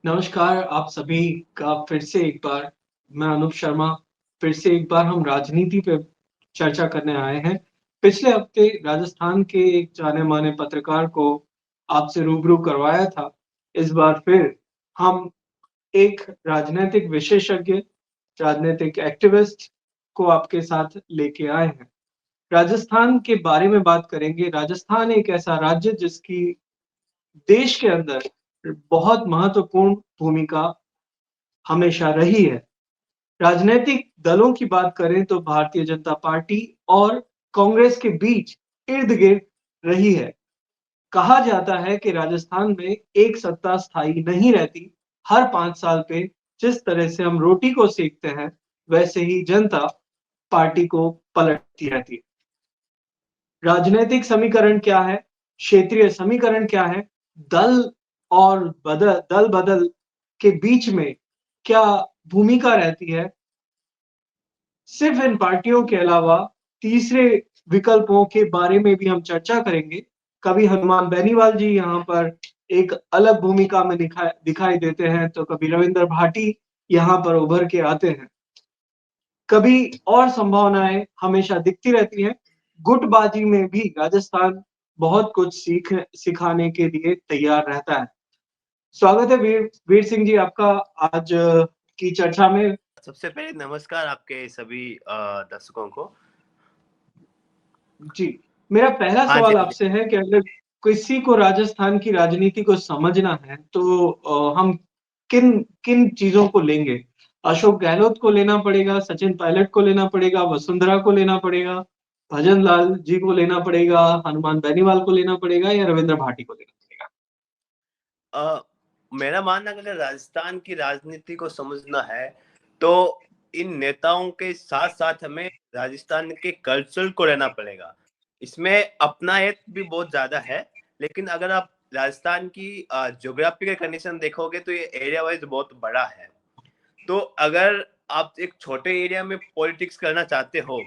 नमस्कार आप सभी का फिर से एक बार। मैं अनूप शर्मा। फिर से एक बार हम राजनीति पे चर्चा करने आए हैं। पिछले हफ्ते राजस्थान के एक जाने-माने पत्रकार को आपसे रूबरू करवाया था। इस बार फिर हम एक राजनैतिक विशेषज्ञ, राजनैतिक एक्टिविस्ट को आपके साथ लेके आए हैं। राजस्थान के बारे में बात करेंगे। राजस्थान एक ऐसा राज्य जिसकी देश के अंदर बहुत महत्वपूर्ण भूमिका हमेशा रही है। राजनैतिक दलों की बात करें तो भारतीय जनता पार्टी और कांग्रेस के बीच इर्द-गिर्द रही है। कहा जाता है कि राजस्थान में एक सत्ता स्थायी नहीं रहती। हर 5 साल पे जिस तरह से हम रोटी को सेकते हैं, वैसे ही जनता पार्टी को पलटती रहती है। राजनैतिक समीकरण क्या है? क्षेत्रीय समीकरण क्या है? दल और दल-बदल के बीच में क्या भूमिका रहती है? सिर्फ इन पार्टियों के अलावा तीसरे विकल्पों के बारे में भी हम चर्चा करेंगे। कभी हनुमान बेनीवाल जी यहाँ पर एक अलग भूमिका में दिखाई देते हैं, तो कभी रविंद्र भाटी यहाँ पर उभर के आते हैं। कभी और संभावनाएँ हमेशा दिखती रहती हैं। गुटबाजी में भी राजस्थान बहुत कुछ सिखाने के लिए तैयार रहता है। स्वागत है वीर वीर सिंह जी आपका आज की चर्चा में। सबसे पहले नमस्कार आपके सभी दर्शकों को। जी, मेरा पहला हाँ जी, सवाल हाँ जी। आपसे है कि अगर किसी को राजस्थान की राजनीति को समझना है, तो हम किन किन चीज़ों को लेंगे? अशोक गहलोत को लेना पड़ेगा, सचिन पायलट को लेना पड़ेगा, वसुंधरा को लेना पड़ेगा, भजन लाल जी को लेना पड़ेगा, हनुमान बेनीवाल को लेना पड़ेगा या रविंद्र भाटी को लेना पड़ेगा? अ, मेरा मानना है, अगर राजस्थान की राजनीति को समझना है, तो इन नेताओं के साथ-साथ हमें राजस्थान के कल्चर को लेना पड़ेगा। इसमें अपनायत भी बहुत ज़्यादा है, लेकिन अगर आप राजस्थान की ज्योग्राफिकल कंडीशन देखोगे तो ये एरिया वाइज़ बहुत बड़ा है। तो अगर आप एक छोटे एरिया में पॉलिटिक्स करना चाहते हो,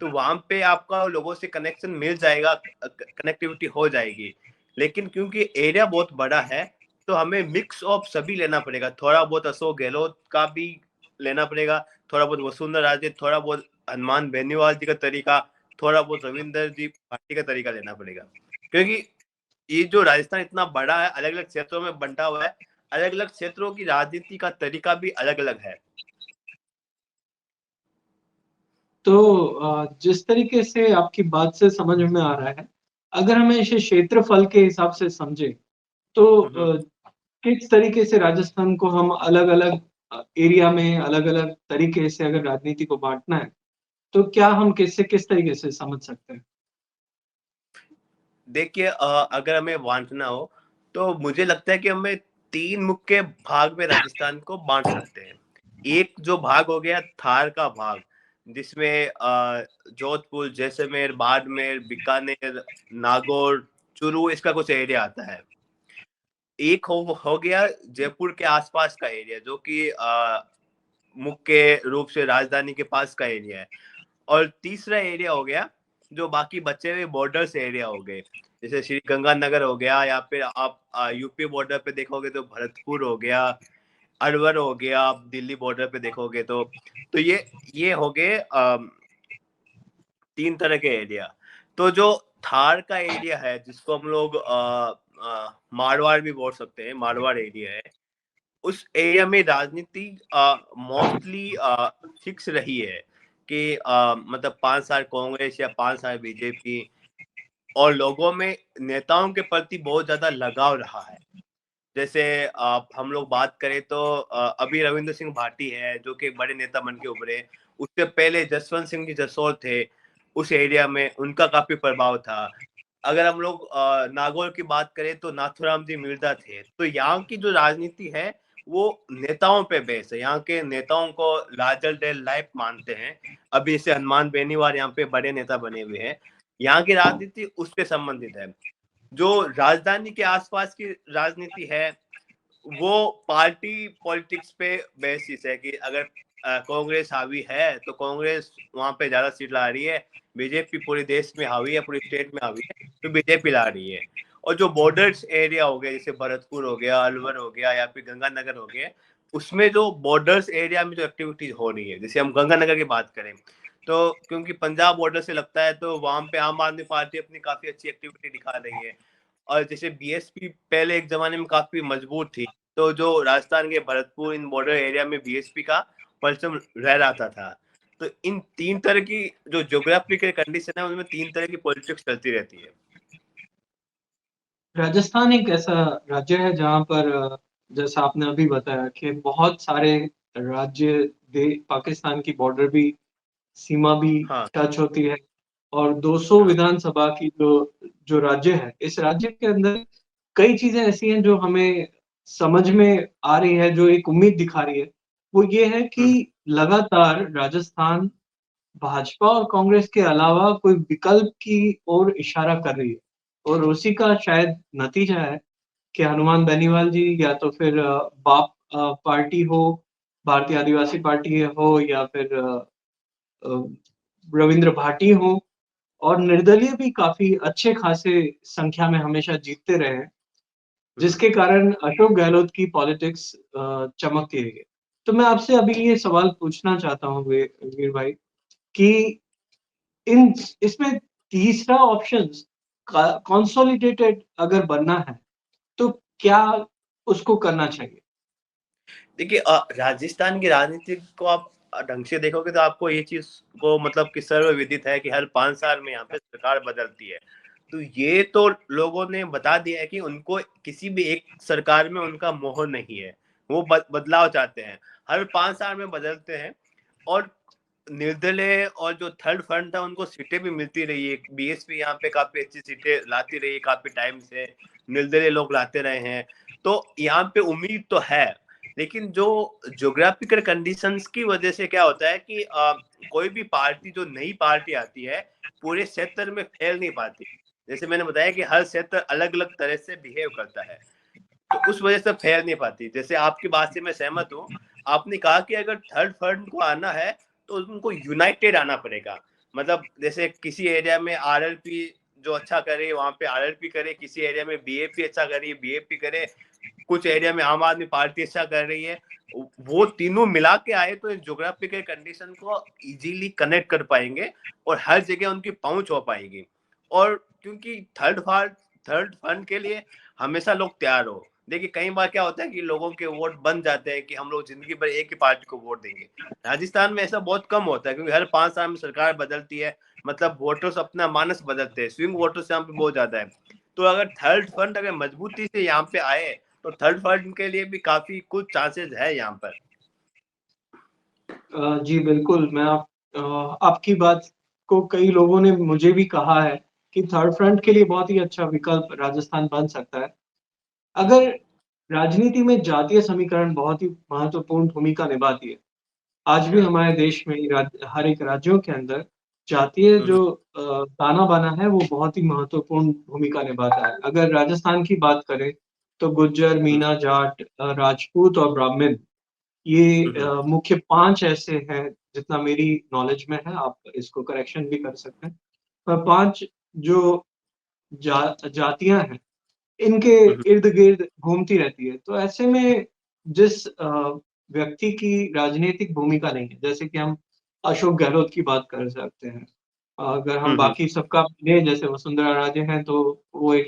तो वहाँ पे आपका लोगों से कनेक्शन मिल जाएगा, कनेक्टिविटी हो जाएगी। लेकिन क्योंकि एरिया बहुत बड़ा है, तो हमें मिक्स ऑफ सभी लेना पड़ेगा। थोड़ा बहुत अशोक गहलोत का भी लेना पड़ेगा, थोड़ा बहुत वसुंधरा राजे, थोड़ा बहुत हनुमान बेनीवाल जी का तरीका, थोड़ा बहुत रविंदर जी पार्टी का तरीका लेना पड़ेगा। क्योंकि ये जो राजस्थान इतना बड़ा है, अलग-अलग क्षेत्रों में बँटा हुआ है, अलग-अलग क्षेत्रों की राजनीति का तरीका भी अलग-अलग है। तो जिस तरीके से आपकी बात से समझ में आ रहा है, अगर हमें इसे क्षेत्रफल के हिसाब से समझें, तो हुँ, हुँ। किस तरीके से राजस्थान को हम अलग-अलग एरिया में अलग-अलग तरीके से अगर राजनीति को बाँटना है, तो क्या हम किस तरीके से समझ सकते हैं? देखिए, अगर हमें बाँटना हो, तो मुझे लगता है कि हमें 3 मुख्य भाग में राजस्थान को बाँट सकते हैं। एक जो भाग हो गया थार का भाग, जिसमें जोधपुर, जैसलमेर, बाड़मेर, बीकानेर, नागौर, चूरू इसका कुछ एरिया आता है। एक हो गया जयपुर के आस-पास का एरिया, जो कि मुख्य रूप से राजधानी के पास का एरिया है। और तीसरा एरिया हो गया जो बाकी बचे हुए बॉर्डर्स एरिया हो गए, जैसे श्री गंगानगर हो गया, या फिर आप यूपी बॉर्डर पे देखोगे तो भरतपुर हो गया, अलवर हो गया, आप दिल्ली बॉर्डर पे देखोगे तो ये हो गए 3 तरह के एरिया। तो जो थार का एरिया है, जिसको हम लोग मारवाड़ भी बोल सकते हैं, मारवाड़ एरिया है, उस एरिया में राजनीति मोस्टली फिक्स रही है कि मतलब 5 साल कांग्रेस या 5 साल बीजेपी, और लोगों में नेताओं के प्रति बहुत ज़्यादा लगाव रहा है। जैसे हम लोग बात करें तो अभी रविंद्र सिंह भाटी है, जो कि बड़े नेता बन के उभरे। उससे पहले जसवंत सिंह जी जसौर थे, उस एरिया में उनका काफ़ी प्रभाव था। अगर हम लोग नागौर की बात करें तो नाथूराम जी मिर्जा थे। तो यहाँ की जो राजनीति है, वो नेताओं पे बेस है। यहाँ के नेताओं को लार्जर देन लाइफ मानते हैं। अभी जैसे हनुमान बेनीवाल यहाँ पे बड़े नेता बने हुए हैं। यहाँ की राजनीति उससे संबंधित है। जो राजधानी के आसपास की राजनीति है, वो पार्टी पॉलिटिक्स पे बेसिस है कि अगर कांग्रेस हावी है तो कांग्रेस वहां पे ज्यादा सीट ला रही है, बीजेपी पूरे देश में हावी है, पूरे स्टेट में हावी है, तो बीजेपी ला रही है। और जो बॉर्डर्स एरिया हो गया जैसे भरतपुर हो गया, अलवर हो गया या फिर गंगानगर हो गया, उसमें जो बॉर्डर्स एरिया में जो एक्टिविटीज हो रही है, जैसे हम गंगानगर की बात करें तो क्योंकि पंजाब बॉर्डर से लगता है तो वहां पे आम आदमी पार्टी अपनी काफी अच्छी एक्टिविटी दिखा रही है। और जैसे बीएसपी पहले एक जमाने में काफी मजबूत थी, तो जो राजस्थान के भरतपुर इन बॉर्डर एरिया में बीएसपी का परचम लहराता था। तो इन तीन तरह की जो ज्योग्राफिकल कंडीशन है उनमें तीन तरह की पॉलिटिक्स चलती रहती है। राजस्थान एक ऐसा राज्य है जहाँ पर जैसा आपने अभी बताया कि बहुत सारे राज्य दे पाकिस्तान की बॉर्डर भी, सीमा भी हाँ टच होती है। और 200 हाँ विधानसभा की जो जो राज्य है, इस राज्य के अंदर कई चीजें ऐसी हैं जो हमें समझ में आ रही है, जो एक उम्मीद दिखा रही है। वो ये है कि हम्म, लगातार राजस्थान भाजपा और कांग्रेस के अलावा कोई विकल्प की ओर इशारा कर रही है, और उसी का शायद नतीजा है कि हनुमान बेनीवाल जी या तो फिर बाप पार्टी हो, भारतीय आदिवासी पार्टी हो, या फिर अ, रविंद्र भाटी हो, और निर्दलीय भी काफी अच्छे खासे संख्या में हमेशा जीतते रहे हैं, हम्म। जिसके कारण अशोक गहलोत की पॉलिटिक्स चमकती रही है। तो मैं आपसे अभी ये सवाल पूछना चाहता हूँ वीर भाई, कि इन इसमें तीसरा ऑप्शन कंसोलिडेटेड अगर बनना है, तो क्या उसको करना चाहिए? देखिए राजस्थान की राजनीति को आप ढंग से देखोगे तो आपको ये चीज को मतलब कि सर्वविदित है कि हर 5 साल में यहाँ पे सरकार बदलती है। तो ये तो लोगों ने बता दिया है कि उनको किसी भी एक सरकार में उनका मोह नहीं है, वो बदलाव चाहते हैं, हर 5 साल में बदलते हैं। और निर्दलीय और जो थर्ड फ्रंट था उनको सीटें भी मिलती रही है, बीएसपी यहाँ पे काफी अच्छी सीटें लाती रही है, काफी टाइम से निर्दलीय लोग लाते रहे हैं। तो यहाँ पे उम्मीद तो है, लेकिन जो ज्योग्राफिकल कंडीशंस की वजह से क्या होता है कि कोई भी पार्टी जो नई पार्टी आती है पूरे क्षेत्र में फैल नहीं पाती। जैसे मैंने बताया कि हर क्षेत्र अलग अलग तरह से बिहेव करता है, तो उस वजह से फैल नहीं पाती। जैसे आपकी बात से मैं सहमत हूँ, आपने कहा कि अगर थर्ड फ्रंट को आना है तो उनको यूनाइटेड आना पड़ेगा। मतलब जैसे किसी एरिया में आरएलपी जो अच्छा करे वहां पे आरएलपी करे, किसी एरिया में बीएपी अच्छा करे बीएपी करे, कुछ एरिया में आम आदमी पार्टी अच्छा कर रही है, वो तीनों मिला के आए तो ज्योग्राफिकल कंडीशन को इजीली कनेक्ट कर पाएंगे और हर जगह उनकी पहुंच हो पाएगी। और क्योंकि थर्ड फंड के लिए हमेशा लोग तैयार हो। देखिए कई बार क्या होता है कि लोगों के वोट बन जाते हैं कि हम लोग जिंदगी भर एक ही पार्टी को वोट देंगे। राजस्थान में ऐसा बहुत कम होता है क्योंकि हर 5 साल में सरकार बदलती है, मतलब वोटर्स अपना मानस बदलते हैं, स्विंग वोटर्स यहाँ पे बहुत ज्यादा है। तो अगर थर्ड फंड अगर मजबूती से यहाँ पे आए तो थर्ड फंड के लिए भी काफी कुछ चांसेस है यहाँ पर। जी बिल्कुल, मैं आपकी बात को कई लोगों ने मुझे भी कहा है कि थर्ड फ्रंट के लिए बहुत ही अच्छा विकल्प राजस्थान बन सकता है। अगर राजनीति में जातीय समीकरण बहुत ही महत्वपूर्ण भूमिका निभाती है। आज भी हाँ। हमारे देश में हर एक राज्यों के अंदर जातीय हम्म, जो ताना-बाना है वो बहुत ही महत्वपूर्ण भूमिका निभाता है। अगर राजस्थान की बात करें तो गुज्जर, हम्म, मीणा, जाट, राजपूत और ब्राह्मण, ये हम्म, मुख्य 5 ऐसे हैं, जितना मेरी नॉलेज में है, आप इसको करेक्शन भी कर सकते हैं। पर 5 जो जातियाँ हैं, इनके हम्म, इर्द-गिर्द घूमती रहती है। तो ऐसे में जिस व्यक्ति की राजनीतिक भूमिका नहीं है, जैसे कि हम अशोक गहलोत की बात कर सकते हैं। अगर हम हम्म, बाकी सबका लें, जैसे वसुंधरा राजे हैं, तो वो एक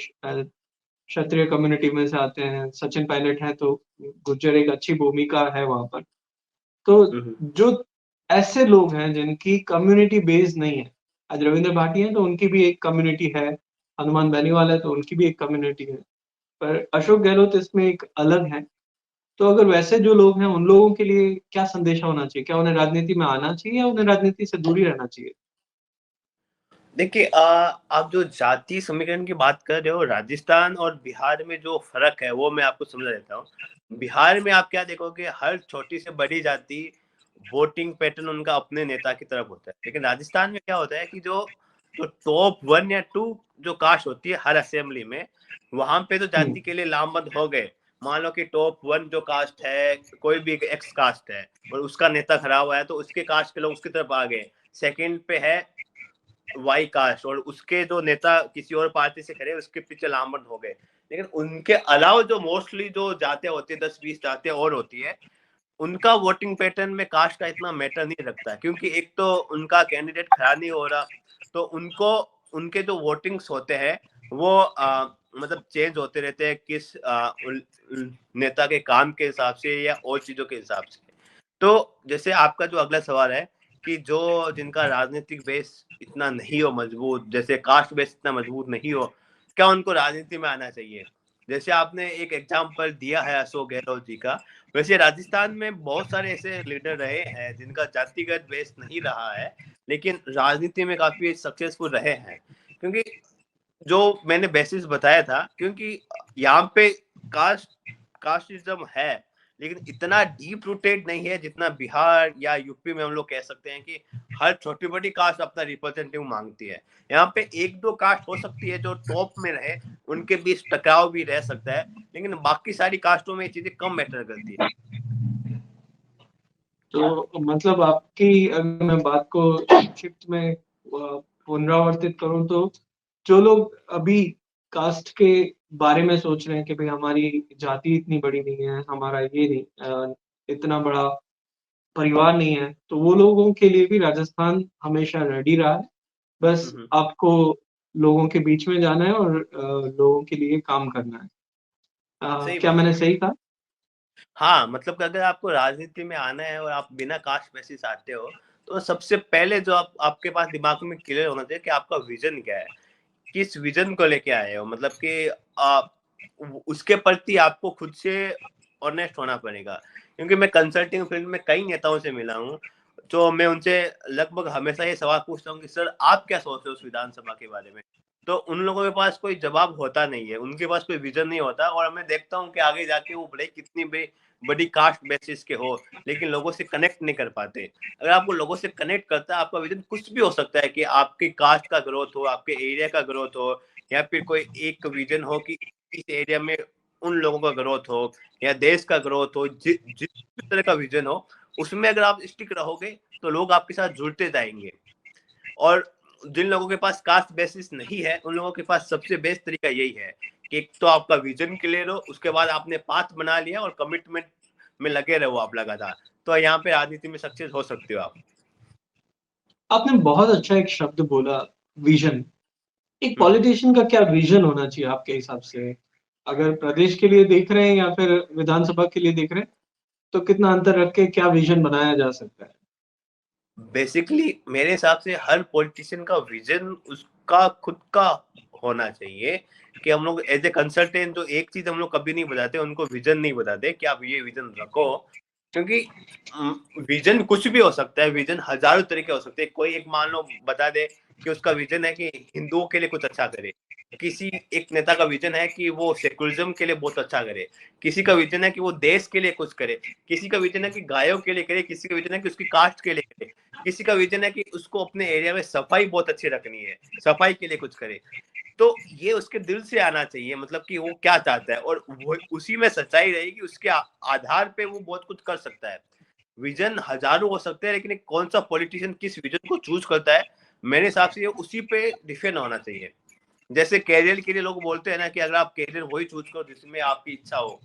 क्षत्रिय कम्युनिटी में से आते हैं। सचिन पायलट हैं, तो गुर्जर एक अच्छी भूमिका है वहाँ पर। तो हम्म। जो ऐसे लोग हैं जिनकी कम्युनिटी बेस नहीं है, आज रविंद्र भाटी हैं तो उनकी भी एक कम्युनिटी है, हनुमान बेनीवाल है तो उनकी भी एक कम्युनिटी है, पर अशोक गहलोत इसमें एक अलग हैं। तो अगर वैसे जो लोग हैं, उन लोगों के लिए क्या संदेशा होना चाहिए? क्या उन्हें राजनीति में आना चाहिए या उन्हें राजनीति से दूर ही रहना चाहिए? देखिए आप जो जातीय समीकरण की बात कर रहे हो, राजस्थान और बिहार में जो फर्क है वो मैं आपको समझा देता हूँ। बिहार में आप क्या देखोगे, हर छोटी से बड़ी जाति वोटिंग पैटर्न उनका अपने नेता की तरफ होता है। लेकिन राजस्थान में क्या होता है कि जो जो टॉप 1 या 2 जो कास्ट होती है हर असेंबली में, वहां पे तो हुँ, जाति के लिए लामबंद हो गए। मान लो कि टॉप 1 जो कास्ट है, कोई भी एक्स कास्ट है और उसका नेता खड़ा हुआ है तो उसके कास्ट के लोग उसकी तरफ आ गए। सेकंड पे है वाई कास्ट और उसके जो नेता किसी और पार्टी से खड़े उसके पीछे लामबंद हो गए। लेकिन उनके अलावा जो मोस्टली जो जाते होती है 10-20 जाते और होती है, उनका वोटिंग पैटर्न में कास्ट का इतना मैटर नहीं रखता, क्योंकि एक तो उनका कैंडिडेट खड़ा नहीं हो रहा, तो उनको उनके जो वोटिंग्स होते हैं वो मतलब चेंज होते रहते हैं किस नेता के काम के हिसाब से या और चीजों के हिसाब से। तो जैसे आपका जो अगला सवाल है कि जो जिनका राजनीतिक बेस इतना नहीं हो मजबूत, जैसे कास्ट बेस इतना मजबूत नहीं हो, क्या उनको राजनीति में आना चाहिए? जैसे आपने एक एग्जाम्पल दिया है अशोक गहलोत जी का, वैसे राजस्थान में बहुत सारे ऐसे लीडर रहे हैं जिनका जातिगत बेस नहीं रहा है लेकिन राजनीति में काफी सक्सेसफुल रहे हैं। क्योंकि जो मैंने बेसिस बताया था, क्योंकि यहाँ पे कास्टिज्म है लेकिन इतना डीप रूटेड नहीं है जितना बिहार या यूपी में हम लोग कह सकते हैं कि हर छोटी बड़ी कास्ट अपना रिप्रेजेंटेटिव मांगती है। यहाँ पे एक दो कास्ट हो सकती है जो टॉप में रहे, उनके बीच टकराव भी रह सकता है, लेकिन बाकी सारी कास्टों में ये चीजें कम मैटर करती है। तो मतलब आपकी अगर मैं बात को संक्षिप्त में पुनरावर्तित करूं तो जो लोग अभी कास्ट के बारे में सोच रहे हैं कि भाई हमारी जाति इतनी बड़ी नहीं है, हमारा ये नहीं इतना बड़ा परिवार नहीं है, तो वो लोगों के लिए भी राजस्थान हमेशा रेडी रहा है। बस आपको लोगों के बीच में जाना है और लोगों के लिए काम करना है। सही क्या बात मैंने है। सही कहा? हाँ, मतलब कि अगर आपको राजनीति में आना है और आप बिना कास्ट बेसिस आते हो, तो सबसे पहले जो आपके पास दिमाग में क्लियर होना चाहिए कि आपका विजन क्या है, किस विजन को लेके आए हो। मतलब कि उसके प्रति आपको खुद से ऑनेस्ट होना पड़ेगा। क्योंकि मैं कंसल्टिंग फील्ड में कई नेताओं से मिला हूँ, तो मैं उनसे लगभग हमेशा ये सवाल पूछता हूँ कि सर आप क्या सोचते हो उस विधानसभा के बारे में। तो उन लोगों के पास कोई जवाब होता नहीं है, उनके पास कोई विजन नहीं होता, और मैं देखता हूँ कि आगे जाके वो भले कितनी भी बड़ी कास्ट बेसिस के हो लेकिन लोगों से कनेक्ट नहीं कर पाते। अगर आपको लोगों से कनेक्ट करता है, आपका विजन कुछ भी हो सकता है कि आपकी कास्ट का ग्रोथ हो, आपके एरिया का ग्रोथ हो, या फिर कोई एक विजन हो कि इस एरिया में उन लोगों का ग्रोथ हो या देश का ग्रोथ हो, जिस तरह का विजन हो उसमें अगर आप स्टिक रहोगे तो लोग आपके साथ जुड़ते जाएंगे। और जिन लोगों के पास कास्ट बेसिस नहीं है उन लोगों के पास सबसे बेस्ट तरीका यही है कि एक तो आपका विजन क्लियर हो, उसके बाद आपने पाथ बना लिया और कमिटमेंट में लगे रहो आप लगातार, तो यहाँ पे राजनीति में सक्सेस हो सकते हो आप। आपने बहुत अच्छा एक शब्द बोला, विजन। एक हम्म। पॉलिटिशियन का क्या विजन होना चाहिए आपके हिसाब से? अगर प्रदेश के लिए देख रहे हैं या फिर विधानसभा के लिए देख रहे हैं, तो कितना अंतर रख के क्या विजन बनाया जा सकता है? बेसिकली मेरे हिसाब से हर पॉलिटिशियन का विजन उसका खुद का होना चाहिए। कि हम लोग एज ए कंसल्टेंट जो एक चीज हम लोग कभी नहीं बताते, उनको विजन नहीं बताते कि आप ये विजन रखो। क्योंकि विजन कुछ भी हो सकता है, विजन हजारों तरीके हो सकते हैं। कोई एक मान लो बता दे कि उसका विजन है कि हिंदुओं के लिए कुछ अच्छा करे, किसी एक नेता का विजन है कि वो सेकुलरिज्म के लिए बहुत अच्छा करे, किसी का विजन है कि वो देश के लिए कुछ करे, किसी का विजन है कि गायों के लिए करे, किसी का विजन है कि उसकी कास्ट के लिए करे, किसी का विजन है कि उसको अपने एरिया में सफाई बहुत अच्छी रखनी है, सफाई के लिए कुछ करे। तो ये उसके दिल से आना चाहिए, मतलब कि वो क्या चाहता है और वो उसी में सच्चाई रहेगी, उसके आधार पे वो बहुत कुछ कर सकता है। विजन हजारों हो सकते हैं लेकिन कौन सा पॉलिटिशियन किस विजन को चूज करता है, मेरे हिसाब से ये उसी पे डिपेंड होना चाहिए। जैसे कैरियर के लिए लोग बोलते हैं ना कि अगर आप कैरियर वही चूज करो जिसमें आपकी इच्छा हो,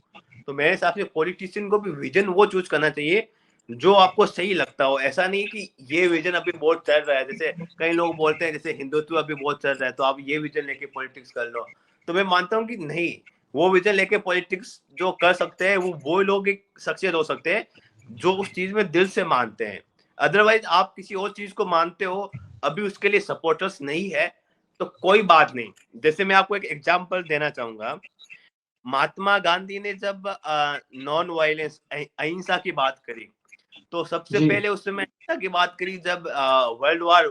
तो मेरे हिसाब से पॉलिटिशियन को भी विजन वो चूज करना चाहिए जो आपको सही लगता हो। ऐसा नहीं कि ये विजन अभी बहुत चल रहा है, जैसे कई लोग बोलते हैं जैसे हिंदुत्व अभी बहुत चल रहा है तो आप ये विजन लेके पॉलिटिक्स कर लो। तो मैं मानता हूँ कि नहीं, वो विजन लेके पॉलिटिक्स जो कर सकते हैं वो लोग एक सक्सेस हो सकते हैं जो उस चीज में दिल से मानते हैं। अदरवाइज आप किसी और चीज को मानते हो, अभी उसके लिए सपोर्टर्स नहीं है, तो कोई बात नहीं। जैसे मैं आपको एक एग्जांपल देना चाहूंगा, महात्मा गांधी ने जब नॉन वायलेंस अहिंसा की बात करी, तो सबसे जी। पहले उस समय अहिंसा की बात करी जब वर्ल्ड वार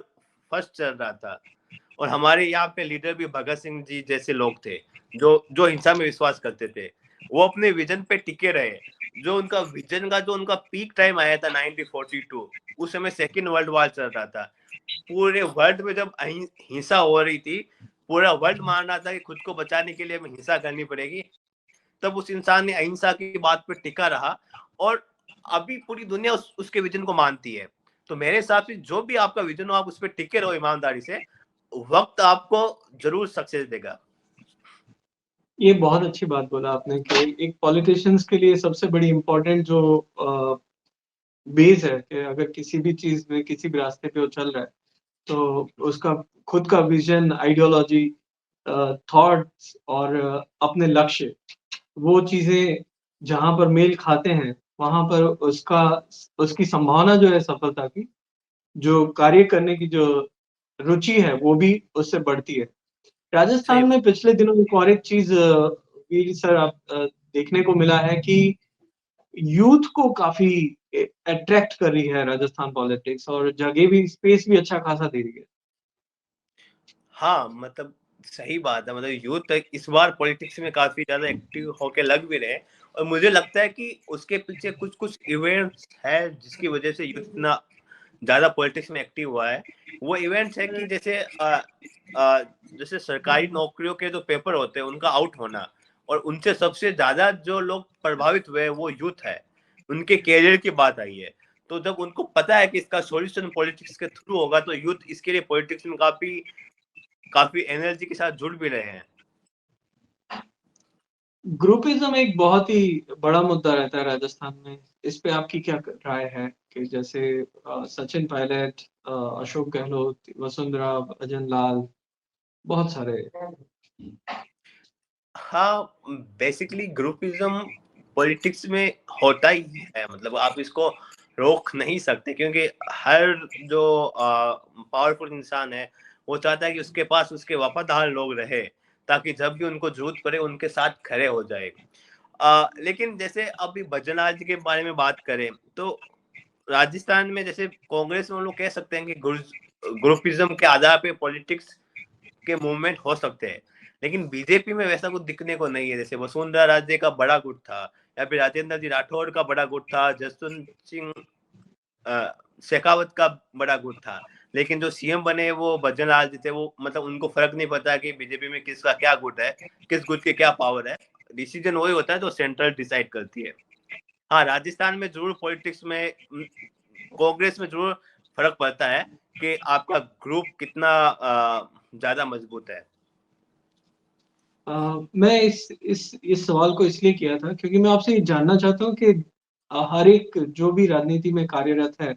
फर्स्ट चल रहा था। और हमारे यहाँ पे लीडर भी भगत सिंह जी जैसे लोग थे जो जो हिंसा में विश्वास करते थे, वो अपने विजन पे टिके रहे। जो उनका विजन का जो उनका पीक टाइम आया था 1942, उस समय सेकेंड वर्ल्ड वार चल रहा था। पूरे वर्ल्ड में जब हिंसा हो रही थी, पूरा वर्ल्ड मान रहा था कि खुद को बचाने के लिए हमें हिंसा करनी पड़ेगी, तब उस इंसान ने अहिंसा की बात पे टिका रहा। और अभी पूरी दुनिया उसके विजन को मानती है। तो मेरे हिसाब से जो भी आपका विजन हो, आप उस पर टिके रहो ईमानदारी से, वक्त आपको जरूर सक्सेस देगा। ये बहुत अच्छी बात बोला आपने कि एक पॉलिटिशियंस के लिए सबसे बड़ी इम्पोर्टेंट जो बेस है कि अगर किसी भी चीज़ में, किसी भी रास्ते पे वो चल रहा है, तो उसका खुद का विज़न, आइडियोलॉजी, थॉट्स और अपने लक्ष्य, वो चीज़ें जहाँ पर मेल खाते हैं, वहाँ पर उसकी संभावना जो है सफलता की, जो कार्य करने की जो रुचि है, वो भी उससे बढ़ती है। सही राजस्थान में पिछले दिनों एक और एक चीज़ वीर सर आप देखने को मिला है कि यूथ को काफ़ी अट्रैक्ट कर रही है राजस्थान पॉलिटिक्स और जगह भी, स्पेस भी अच्छा खासा दे रही है। हाँ, मतलब सही बात है। मतलब यूथ इस बार पॉलिटिक्स में काफ़ी ज़्यादा एक्टिव होके लग भी रहे हैं, और मुझे लगता है कि उसके पीछे कुछ-कुछ इवेंट्स है जिसकी वज़ह से यूथ इतना ज़्यादा पॉलिटिक्स में एक्टिव हुआ है। वो इवेंट्स है कि जैसे सरकारी नौकरियों के जो पेपर होते हैं उनका आउट होना, और उनसे सबसे ज़्यादा जो लोग प्रभावित हुए वो यूथ है। उनके करियर की बात आई है। तो जब उनको पता है कि इसका सॉल्यूशन पॉलिटिक्स के थ्रू होगा, तो यूथ इसके लिए पॉलिटिक्स में काफ़ी काफ़ी एनर्जी के साथ जुड़ भी रहे हैं। ग्रुपिज़्म एक बहुत ही बड़ा मुद्दा रहता है राजस्थान में। इस पे आपकी क्या राय है कि जैसे सचिन पायलट, अशोक गहलोत, वसुंधरा, अजन लाल, बहुत सारे। हाँ, बेसिकली ग्रुपिज्म पॉलिटिक्स में होता ही है। मतलब आप इसको रोक नहीं सकते, क्योंकि हर जो पावरफुल इंसान है वो चाहता है कि उसके पास उसके वफादार लोग रहे, ताकि जब भी उनको जरूरत पड़े उनके साथ खड़े हो जाए। लेकिन जैसे अभी भजनलाल जी के बारे में बात करें, तो राजस्थान में जैसे कांग्रेस में हम लोग कह सकते हैं कि ग्रुपिज्म के आधार पे पॉलिटिक्स के मूवमेंट हो सकते हैं, लेकिन बीजेपी में वैसा कुछ दिखने को नहीं है। जैसे वसुंधरा राजे का बड़ा गुट था, या फिर राजेंद्र जी राठौर का बड़ा गुट था, जसवंत सिंह शेखावत का बड़ा गुट था। लेकिन जो सीएम बने वो भजन लाल जी थे। वो मतलब उनको फर्क नहीं पता कि बीजेपी में किसका क्या गुट है, किस गुट के क्या पावर है। डिसीजन वही होता है जो सेंट्रल डिसाइड करती है। हाँ, राजस्थान में जरूर पॉलिटिक्स में कांग्रेस में जरूर फर्क पड़ता है कि आपका ग्रुप कितना ज्यादा मजबूत है। मैं इस सवाल को इसलिए किया था क्योंकि मैं आपसे ये जानना चाहता हूँ कि हर एक जो भी राजनीति में कार्यरत है,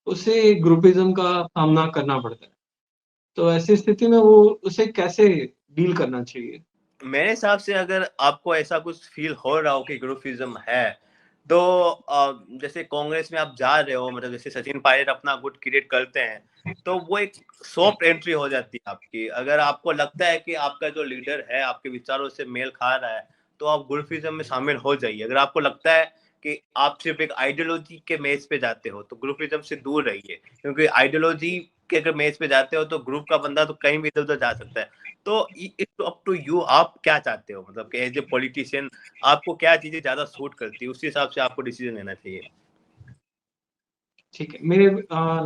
उसे ग्रुपिज़्म का सामना करना पड़ता है। तो ऐसी स्थिति में वो उसे कैसे डील करना चाहिए? मेरे हिसाब से अगर आपको ऐसा कुछ फील हो रहा हो कि ग्रुपिज्म है, तो जैसे कांग्रेस में आप जा रहे हो, मतलब जैसे सचिन पायलट अपना गुट क्रिएट करते हैं, तो वो एक सॉफ्ट एंट्री हो जाती है आपकी। अगर आपको लगता है कि आपका जो लीडर है आपके विचारों से मेल खा रहा है, तो आप ग्रुपिज्म में शामिल हो जाइए। अगर आपको लगता है कि आप सिर्फ एक आइडियोलॉजी के मेज पे जाते हो, तो ग्रुपिज्म से दूर रहिए, क्योंकि आइडियोलॉजी के अगर मेज पे जाते हो तो ग्रुप का बंदा तो कहीं भी इधर उधर जा सकता है। तो इट्स अप टू यू, आप क्या चाहते हो, मतलब कि एज ए पॉलिटिशियन आपको क्या चीजें ज्यादा सूट करती है, उस हिसाब से आपको डिसीजन लेना चाहिए। ठीक है, मेरे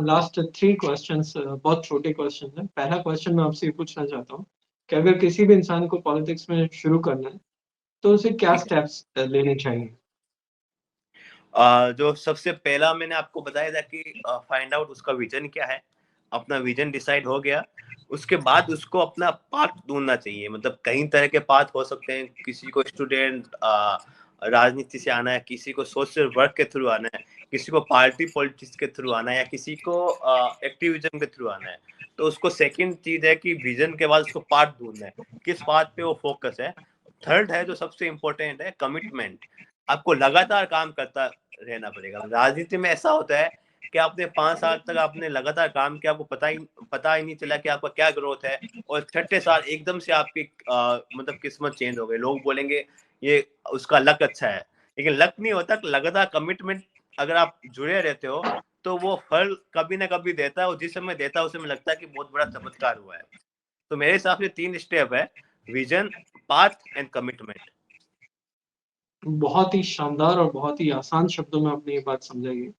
लास्ट 3 क्वेश्चन्स बहुत छोटे क्वेश्चन हैं। पहला क्वेश्चन मैं आपसे ये पूछना चाहता हूँ कि अगर किसी भी इंसान को पॉलिटिक्स में शुरू करना है, तो उसे क्या ठीक है। स्टेप्स लेने चाहिए? जो सबसे पहला मैंने आपको बताया था कि फाइंड आउट उसका विजन क्या है। अपना विजन डिसाइड हो गया, उसके बाद उसको अपना पाथ ढूंढना चाहिए। मतलब कई तरह के पाथ हो सकते हैं। किसी को स्टूडेंट राजनीति से आना है, किसी को सोशल वर्क के थ्रू आना है, किसी को पार्टी पॉलिटिक्स के थ्रू आना है, या किसी को एक्टिविज्म के थ्रू आना है। तो उसको सेकंड चीज है कि विजन के बाद उसको पाथ ढूंढना है, किस पाथ पे वो फोकस है। थर्ड है जो सबसे इम्पोर्टेंट है, कमिटमेंट। आपको लगातार काम करता रहना पड़ेगा। राजनीति में ऐसा होता है कि आपने 5 साल तक आपने लगातार काम किया, आपको पता ही नहीं चला कि आपका क्या ग्रोथ है, और छठे साल एकदम से आपकी मतलब किस्मत चेंज हो गई। लोग बोलेंगे ये उसका लक अच्छा है, लेकिन लक नहीं होता। लगातार कमिटमेंट अगर आप जुड़े रहते हो, तो वो फल कभी ना कभी देता है, और जिस समय देता है उस समय लगता है कि बहुत बड़ा चमत्कार हुआ है। तो मेरे हिसाब से 3 स्टेप है: विजन, पाथ एंड कमिटमेंट। बहुत ही शानदार और बहुत ही आसान शब्दों में आपने ये बात समझाई है।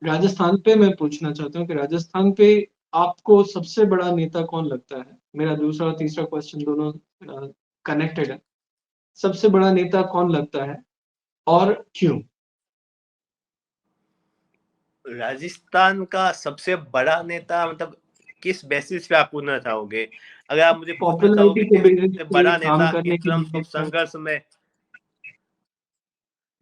राजस्थान पे मैं पूछना चाहता हूँ कि राजस्थान पे आपको सबसे बड़ा नेता कौन लगता है? मेरा दूसरा और तीसरा क्वेश्चन दोनों कनेक्टेड है। सबसे बड़ा नेता कौन लगता है और क्यों? राजस्थान का सबसे बड़ा नेता, मतलब किस बेसिस पे आप पूछना चाहोगे? अगर आप मुझे पूछना पॉपुलैरिटी चाहोगे के कि बेसिस सबसे पे, बड़ा काम नेता करने इन की टर्म्स ऑफ बेसिस पे। संघर्ष में,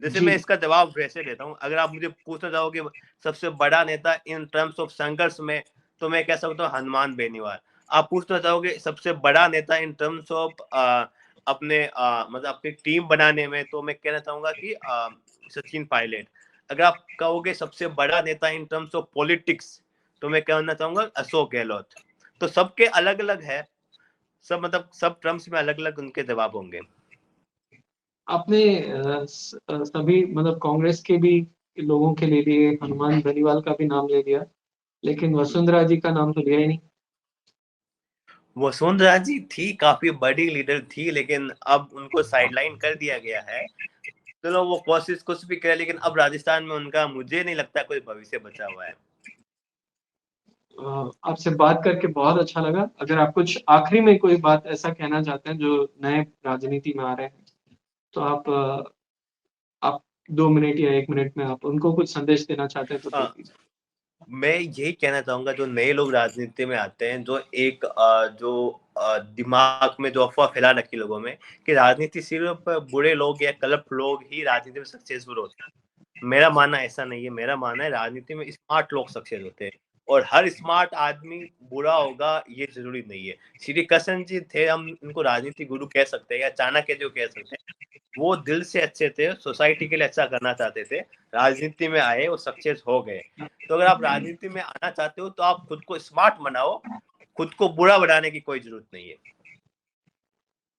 जैसे जी। मैं इसका जवाब वैसे देता हूँ, अगर आप मुझे पूछना चाहोगे सबसे बड़ा नेता इन टर्म्स ऑफ संघर्ष में, तो मैं कह सकता हूँ हनुमान बेनीवाल। आप पूछना चाहोगे सबसे बड़ा नेता इन टर्म्स ऑफ अपने मतलब अपनी टीम बनाने में, तो मैं कहना चाहूंगा कि सचिन पायलट। अगर आप कहोगे सबसे बड़ा नेता इन टर्म्स ऑफ पॉलिटिक्स, तो मैं कहना चाहूंगा अशोक गहलोत। तो सबके अलग अलग है, सब मतलब सब टर्म्स में अलग अलग उनके जवाब होंगे। आपने सभी मतलब कांग्रेस के भी लोगों के ले लिए, हनुमान बेनीवाल का भी नाम ले लिया, लेकिन वसुंधरा जी का नाम तो लिया ही नहीं। वसुंधरा जी थी, काफी बड़ी लीडर थी, लेकिन अब उनको साइडलाइन कर दिया गया है। चलो वो कोशिश कुछ भी करे, लेकिन अब राजस्थान में उनका मुझे नहीं लगता कोई भविष्य बचा हुआ है। आपसे बात करके बहुत अच्छा लगा। अगर आप कुछ आखिरी में कोई बात ऐसा कहना चाहते हैं जो नए राजनीति में आ रहे हैं, तो आप 2 मिनट या 1 मिनट में आप उनको कुछ संदेश देना चाहते हैं तो दे हाँ, दीजिए। मैं यही कहना चाहूंगा, जो नए लोग राजनीति में आते हैं, जो एक दिमाग में जो अफवाह फैला रखी लोगों में कि राजनीति सिर्फ बुरे लोग या करप्ट लोग ही राजनीति में सक्सेसफुल होते हैं, मेरा मानना ऐसा नहीं है। मेरा मानना है राजनीति में स्मार्ट लोग सक्सेस होते हैं, और हर स्मार्ट आदमी बुरा होगा ये जरूरी नहीं है। श्री कृष्ण जी थे, हम इनको राजनीति गुरु कह सकते हैं, या चाणक्य जो कह सकते हैं। वो दिल से अच्छे थे, सोसाइटी के लिए अच्छा करना चाहते थे, राजनीति में आए और सक्सेस हो गए। तो अगर आप राजनीति में आना चाहते हो, तो आप खुद को स्मार्ट बनाओ, खुद को बुरा बनाने की कोई जरूरत नहीं है।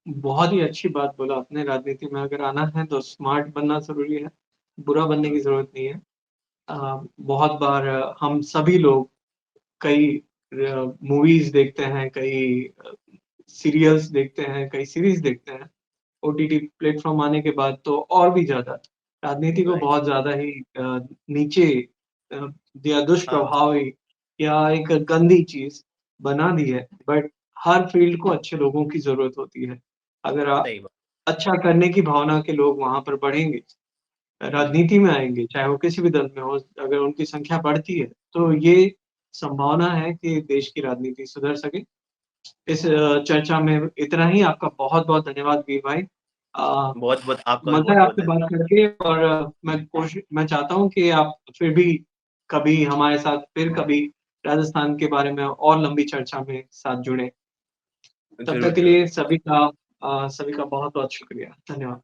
बहुत ही अच्छी बात बोला आपने। राजनीति में अगर आना है तो स्मार्ट बनना ज़रूरी है, बुरा बनने की ज़रूरत नहीं है। बहुत बार हम सभी लोग कई मूवीज़ देखते हैं, कई सीरियल्स देखते हैं, कई सीरीज़ देखते हैं। ओटीटी प्लेटफ़ॉर्म आने के बाद तो और भी ज़्यादा राजनीति को राइट। बहुत ज़्यादा ही नीचे अ, या हाँ, दुष्प्रभाव ही या एक गंदी चीज़ बना दी है। बट हर फ़ील्ड को अच्छे लोगों की ज़रूरत होती है। अगर सही बात। अच्छा करने की भावना के लोग वहाँ पर बढ़ेंगे, राजनीति में आएँगे, चाहे वो किसी भी दल में हो, अगर उनकी संख्या बढ़ती है, तो ये संभावना है कि देश की राजनीति सुधर सके। इस चर्चा में इतना ही। आपका बहुत-बहुत धन्यवाद वीर भाई। बहुत बहुत आपका भी मज़ा बहुत है बहुत आपसे बात धन्यवाद। करके, और मैं चाहता हूँ कि आप फिर भी कभी हमारे साथ फिर कभी राजस्थान के बारे में और लंबी चर्चा में साथ जुड़ें। तब जरूर तक के जरूर। लिए सभी का बहुत-बहुत शुक्रिया। धन्यवाद।